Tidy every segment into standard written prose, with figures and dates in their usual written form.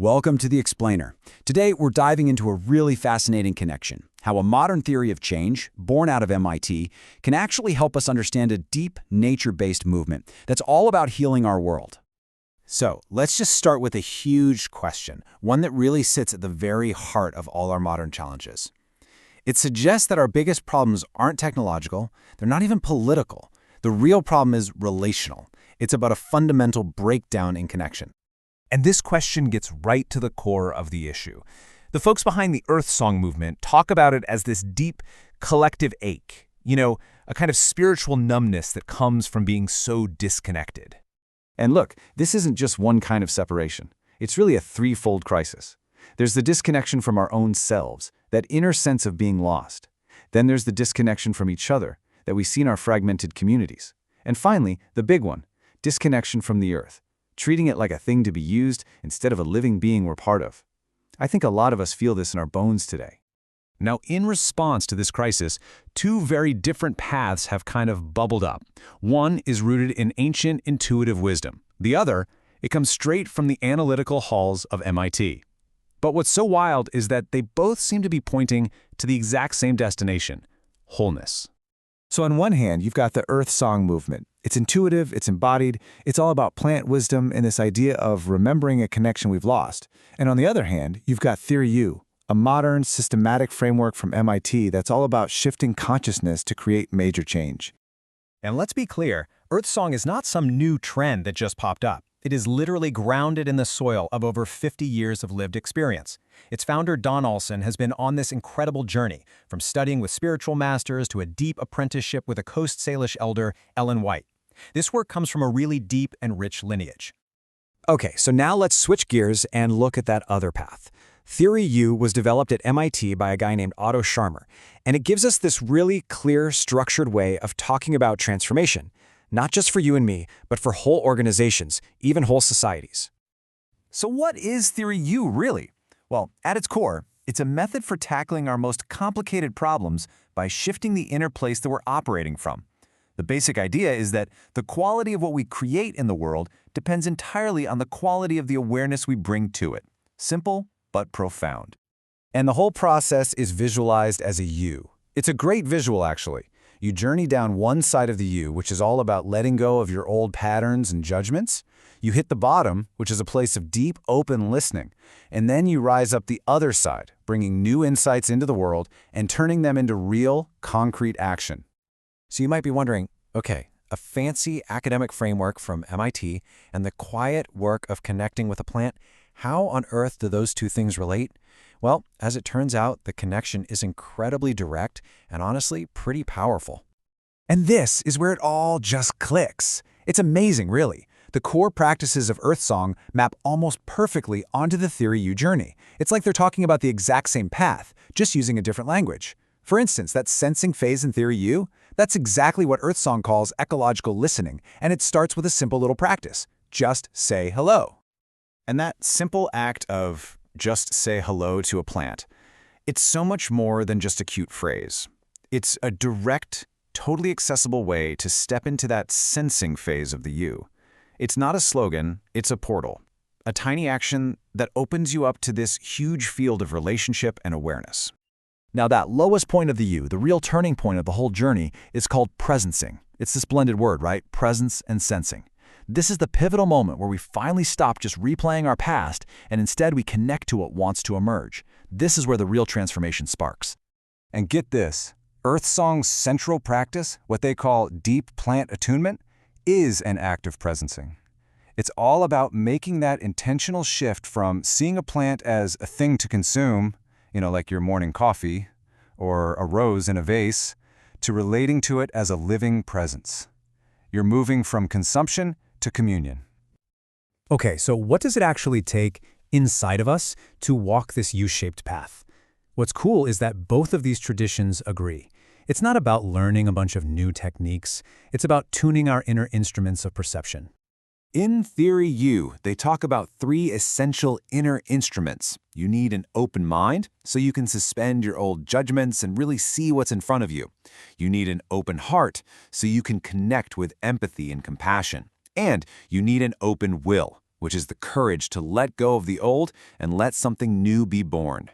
Welcome to The Explainer. Today, we're diving into a really fascinating connection, how a modern theory of change, born out of MIT, can actually help us understand a deep, nature-based movement that's all about healing our world. So, let's just start with a huge question, one that really sits at the very heart of all our modern challenges. It suggests that our biggest problems aren't technological, they're not even political. The real problem is relational. It's about a fundamental breakdown in connection. And this question gets right to the core of the issue. The folks behind the Earthsong movement talk about it as this deep, collective ache, a kind of spiritual numbness that comes from being so disconnected. And look, this isn't just one kind of separation. It's really a threefold crisis. There's the disconnection from our own selves, that inner sense of being lost. Then there's the disconnection from each other, that we see in our fragmented communities. And finally, the big one, disconnection from the earth, treating it like a thing to be used instead of a living being we're part of. I think a lot of us feel this in our bones today. Now, in response to this crisis, two very different paths have kind of bubbled up. One is rooted in ancient intuitive wisdom. The other, it comes straight from the analytical halls of MIT. But what's so wild is that they both seem to be pointing to the exact same destination, wholeness. So on one hand, you've got the Earthsong movement. It's intuitive, it's embodied, it's all about plant wisdom and this idea of remembering a connection we've lost. And on the other hand, you've got Theory U, a modern, systematic framework from MIT that's all about shifting consciousness to create major change. And let's be clear, Earthsong is not some new trend that just popped up. It is literally grounded in the soil of over 50 years of lived experience. Its founder, Don Olson, has been on this incredible journey, from studying with spiritual masters to a deep apprenticeship with a Coast Salish elder, Ellen White. This work comes from a really deep and rich lineage. Okay, so now let's switch gears and look at that other path. Theory U was developed at MIT by a guy named Otto Scharmer, and it gives us this really clear, structured way of talking about transformation. Not just for you and me, but for whole organizations, even whole societies. So what is Theory U really? Well, at its core, it's a method for tackling our most complicated problems by shifting the inner place that we're operating from. The basic idea is that the quality of what we create in the world depends entirely on the quality of the awareness we bring to it. Simple, but profound. And the whole process is visualized as a U. It's a great visual, actually. You journey down one side of the U, which is all about letting go of your old patterns and judgments. You hit the bottom, which is a place of deep, open listening. And then you rise up the other side, bringing new insights into the world and turning them into real, concrete action. So you might be wondering, okay, a fancy academic framework from MIT and the quiet work of connecting with a plant, how on earth do those two things relate? Well, as it turns out, the connection is incredibly direct and honestly pretty powerful. And this is where it all just clicks. It's amazing, really. The core practices of Earthsong map almost perfectly onto the Theory U journey. It's like they're talking about the exact same path, just using a different language. For instance, that sensing phase in Theory U, that's exactly what Earthsong calls ecological listening, and it starts with a simple little practice. Just say hello. And that simple act of just say hello to a plant, it's so much more than just a cute phrase. It's a direct, totally accessible way to step into that sensing phase of the U. It's not a slogan, it's a portal. A tiny action that opens you up to this huge field of relationship and awareness. Now that lowest point of the U, the real turning point of the whole journey, is called presencing. It's this blended word, right? Presence and sensing. This is the pivotal moment where we finally stop just replaying our past and instead we connect to what wants to emerge. This is where the real transformation sparks. And get this, Earthsong's central practice, what they call deep plant attunement, is an act of presencing. It's all about making that intentional shift from seeing a plant as a thing to consume, like your morning coffee, or a rose in a vase, to relating to it as a living presence. You're moving from consumption to communion. Okay, so what does it actually take inside of us to walk this U-shaped path? What's cool is that both of these traditions agree. It's not about learning a bunch of new techniques. It's about tuning our inner instruments of perception. In Theory U, they talk about three essential inner instruments. You need an open mind, so you can suspend your old judgments and really see what's in front of you. You need an open heart, so you can connect with empathy and compassion. And you need an open will, which is the courage to let go of the old and let something new be born.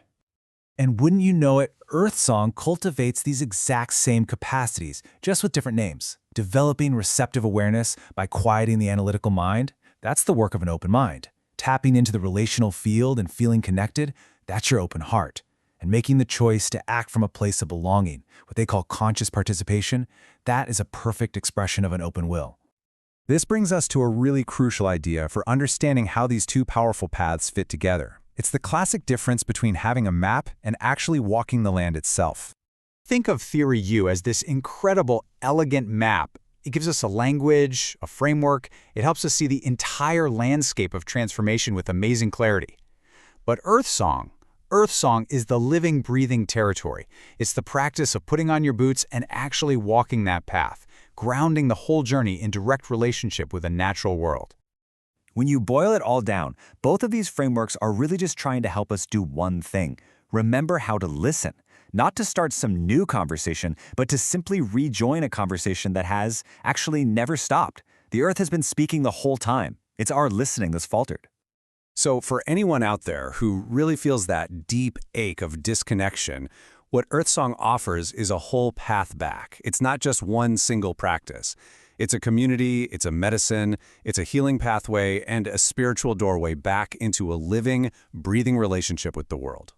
And wouldn't you know it, Earthsong cultivates these exact same capacities, just with different names. Developing receptive awareness by quieting the analytical mind, that's the work of an open mind. Tapping into the relational field and feeling connected, that's your open heart. And making the choice to act from a place of belonging, what they call conscious participation, that is a perfect expression of an open will. This brings us to a really crucial idea for understanding how these two powerful paths fit together. It's the classic difference between having a map and actually walking the land itself. Think of Theory U as this incredible, elegant map. It gives us a language, a framework. It helps us see the entire landscape of transformation with amazing clarity. But Earthsong is the living, breathing territory. It's the practice of putting on your boots and actually walking that path, grounding the whole journey in direct relationship with a natural world. When you boil it all down, both of these frameworks are really just trying to help us do one thing: remember how to listen. Not to start some new conversation, but to simply rejoin a conversation that has actually never stopped. The Earth has been speaking the whole time. It's our listening that's faltered. So for anyone out there who really feels that deep ache of disconnection, what Earthsong offers is a whole path back. It's not just one single practice. It's a community, it's a medicine, it's a healing pathway, and a spiritual doorway back into a living, breathing relationship with the world.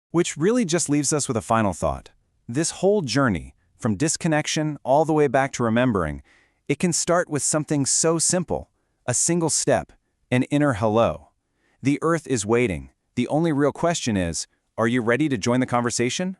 Which really just leaves us with a final thought. This whole journey, from disconnection all the way back to remembering, it can start with something so simple, a single step, an inner hello. The Earth is waiting. The only real question is, are you ready to join the conversation?